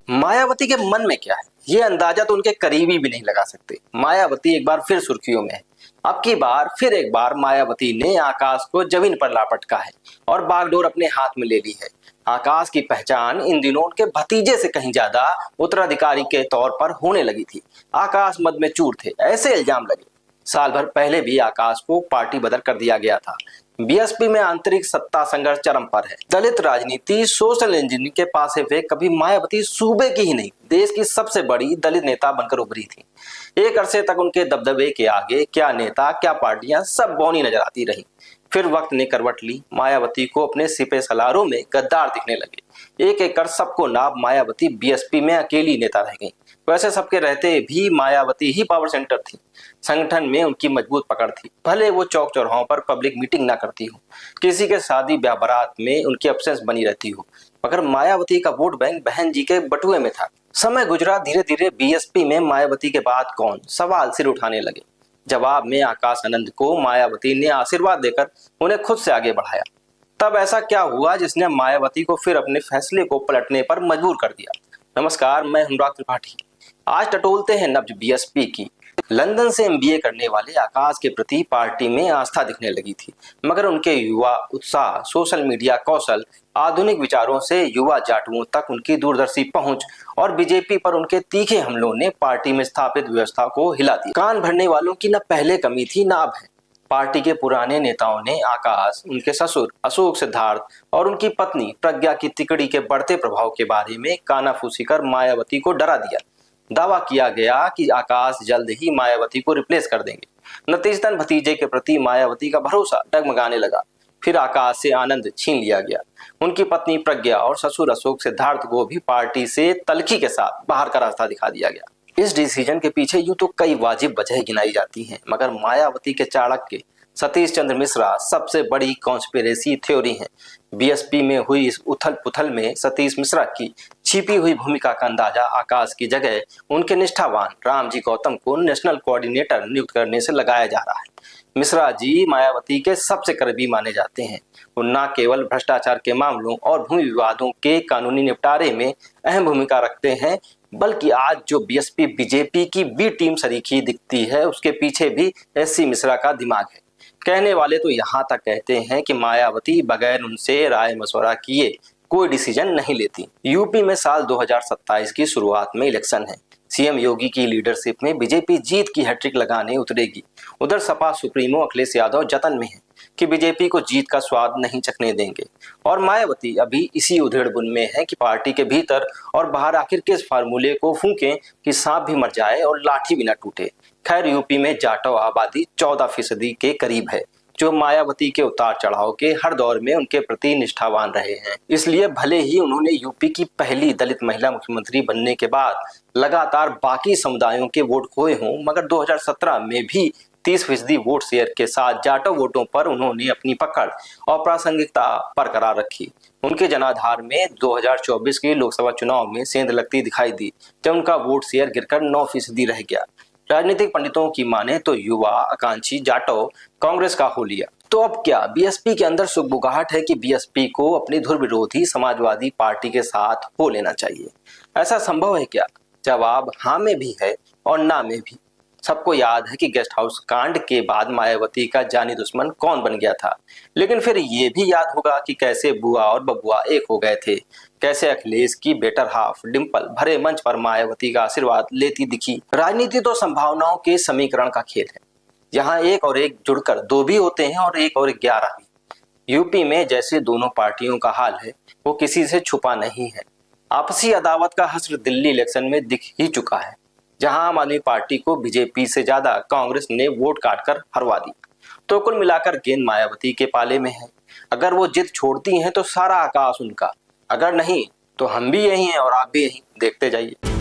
मायावती के मन में क्या है, ये अंदाजा तो उनके करीबी भी नहीं लगा सकते। मायावती एक बार फिर सुर्खियों में है। अब की बार फिर एक बार मायावती ने आकाश को जमीन पर लापटका है और बागडोर अपने हाथ में ले ली है। आकाश की पहचान इन दिनों उनके भतीजे से कहीं ज्यादा उत्तराधिकारी के तौर पर होने लगी थी। आकाश मद में चूर थे, ऐसे इल्जाम लगे। साल भर पहले भी आकाश को पार्टी बदल कर दिया गया था। बीएसपी में आंतरिक सत्ता संघर्ष चरम पर है। दलित राजनीति, सोशल इंजीनियरिंग के पास वे कभी मायावती सूबे की ही नहीं, देश की सबसे बड़ी दलित नेता बनकर उभरी थी। एक अरसे तक उनके दबदबे के आगे क्या नेता क्या पार्टियां सब बौनी नजर आती रही। फिर वक्त ने करवट ली, मायावती को अपने सिपे सलारों में गद्दार दिखने लगे। एक एक कर सबको नाप मायावती बीएसपी में अकेली नेता रह गई। वैसे सबके रहते भी मायावती ही पावर सेंटर थी। संगठन में उनकी मजबूत पकड़ थी। भले वो चौक चौराहों पर पब्लिक मीटिंग ना करती हो, किसी के शादी ब्याह बारात में उनकी एब्सेंस बनी रहती हो, मगर मायावती का वोट बैंक बहन जी के बटुए में था। समय गुजरा, धीरे धीरे बीएसपी में मायावती के बाद कौन सवाल सिर उठाने लगे। जवाब में आकाश आनंद को मायावती ने आशीर्वाद देकर उन्हें खुद से आगे बढ़ाया। तब ऐसा क्या हुआ जिसने मायावती को फिर अपने फैसले को पलटने पर मजबूर कर दिया। नमस्कार, मैं अनुराग त्रिपाठी। आज टटोलते हैं नब्ज बीएसपी की। लंदन से एमबीए करने वाले आकाश के प्रति पार्टी में आस्था दिखने लगी थी, मगर उनके युवा उत्साह, सोशल मीडिया कौशल, आधुनिक विचारों से युवा जाटुओं तक उनकी दूरदर्शी पहुंच और बीजेपी पर उनके तीखे हमलों ने पार्टी में स्थापित व्यवस्था को हिला दिया। कान भरने वालों की न पहले कमी थी न अब है। पार्टी के पुराने नेताओं ने आकाश, उनके ससुर अशोक सिद्धार्थ और उनकी पत्नी प्रज्ञा की तिकड़ी के बढ़ते प्रभाव के बारे में कानाफूसी कर मायावती को डरा दिया। दावा किया गया कि आकाश जल्द ही मायावती को रिप्लेस कर देंगे। नतीजतन भतीजे के प्रति मायावती का भरोसा डगमगाने लगा। फिर आकाश से आनंद छीन लिया गया। उनकी पत्नी प्रज्ञा और ससुर अशोक सिद्धार्थ को भी पार्टी से तल्खी के साथ बाहर का रास्ता दिखा दिया गया। इस डिसीजन के पीछे यूं तो कई वाजिब वजह गिनाई जाती हैं, मगर मायावती के चाणक्य सतीश चंद्र मिश्रा सबसे बड़ी कॉन्स्पिरेसी थ्योरी है। बीएसपी में हुई इस उथल पुथल में सतीश मिश्रा की छिपी हुई भूमिका का अंदाजा आकाश की जगह उनके निष्ठावान रामजी गौतम को नेशनल कोऑर्डिनेटर नियुक्त करने से लगाया जा रहा है। मिश्रा जी मायावती के सबसे करीबी माने जाते हैं। वो न केवल भ्रष्टाचार के मामलों और भूमि विवादों के कानूनी निपटारे में अहम भूमिका रखते हैं, बल्कि आज जो बीएसपी बीजेपी की बी टीम सरीखी दिखती है, उसके पीछे भी एससी मिश्रा का दिमाग है। कहने वाले तो यहाँ तक कहते हैं कि मायावती बगैर उनसे राय मशवरा किए कोई डिसीजन नहीं लेती। यूपी में साल 2027 की शुरुआत में इलेक्शन है। सीएम योगी की लीडरशिप में बीजेपी जीत की हैट्रिक लगाने उतरेगी। उधर सपा सुप्रीमो अखिलेश यादव जतन में है कि बीजेपी को जीत का स्वाद नहीं चखने देंगे, और मायावती अभी इसी उधेड़बुन में है कि पार्टी के भीतर और बाहर आखिर किस फार्मूले को फूकें कि सांप भी मर जाए और लाठी भी न टूटे। खैर, यूपी में जाटव आबादी 14% के करीब है, जो मायावती के उतार चढ़ाव के हर दौर में उनके प्रति निष्ठावान रहे हैं। इसलिए भले ही उन्होंने यूपी की पहली दलित महिला मुख्यमंत्री बनने के बाद लगातार बाकी समुदायों के वोट खोए हों, मगर 2017 में भी 30% वोट शेयर के साथ जाटव वोटों पर उन्होंने अपनी पकड़ और प्रासंगिकता बरकरार रखी। उनके जनाधार में 2024 के लोकसभा चुनाव में सेंध लगती दिखाई दी, जब उनका वोट शेयर गिरकर 9% रह गया। राजनीतिक पंडितों की माने तो युवा आकांक्षी जाटव कांग्रेस का हो लिया। तो अब क्या बीएसपी के अंदर सुगबुगाहट है कि बीएसपी को अपनी धुर विरोधी समाजवादी पार्टी के साथ हो लेना चाहिए? ऐसा संभव है क्या? जवाब हाँ में भी है और ना में भी। सबको याद है कि गेस्ट हाउस कांड के बाद मायावती का जानी दुश्मन कौन बन गया था, लेकिन फिर ये भी याद होगा कि कैसे बुआ और बबुआ एक हो गए थे, कैसे अखिलेश की बेटर हाफ डिंपल भरे मंच पर मायावती का आशीर्वाद लेती दिखी। राजनीति तो संभावनाओं के समीकरण का खेल है। यहाँ एक और एक जुड़कर 2 भी होते हैं और 1 और 11 भी। यूपी में जैसे दोनों पार्टियों का हाल है, वो किसी से छुपा नहीं है। आपसी अदावत का हश्र दिल्ली इलेक्शन में दिख ही चुका है, जहां आम आदमी पार्टी को बीजेपी से ज्यादा कांग्रेस ने वोट काटकर हरवा दी। तो कुल मिलाकर गेंद मायावती के पाले में है। अगर वो जिद छोड़ती हैं तो सारा आकाश उनका, अगर नहीं तो हम भी यही हैं और आप भी यही। देखते जाइए।